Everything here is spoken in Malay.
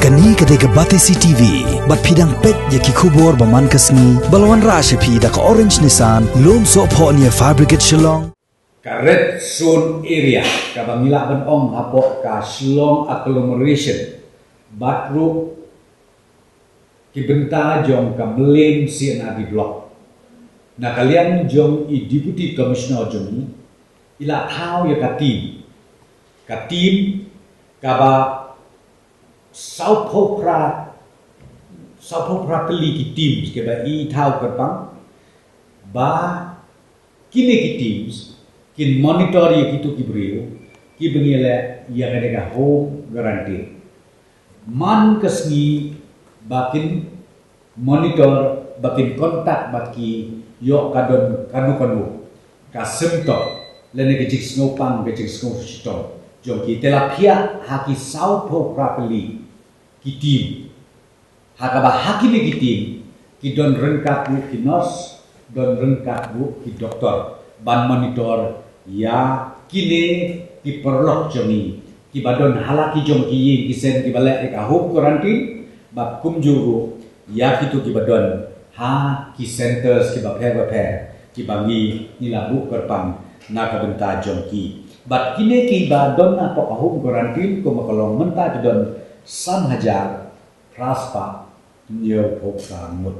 Kani kadega Batesi TV, bat pidang pet yaki kubor baman kasni, balwan rashe pida ka orange nisan, lom so po niya fabricate Shillong. Ka red zone area, ka bangila ban ong hapo ka Shillong agglomeration, batru kibenta jong ka Melaine CNRD block. Na kalian jong i deputy commissioner jong ila tau ya ka team ka ba South Popra kali ki teams ke ba i tau kerpang ba kini ki teams kin monitor ye kitu ki brio ki bengile ya kadega home guarantee man kasni bakin monitor bakin kontak baki yo kadon kanu ka semto lene ke jik snopang ke jik snopang jom ki telapia haki South Popra kali ki team hakaba haki ni ki team ki don rengkat bu ki nurse don rengkat bu ki doktor ban monitor ya kini ki perlok jomi ki badon halaki jom ki sen ki balek ka home quarantine ba kumjuru ya kitu ki badon ha ki centers ki ba ki bangi nila bu kerpang na ka benta jom ki bat kini ki badon na to home quarantine ko makalong menta ki don 3,000 raspa nyo po ka mut.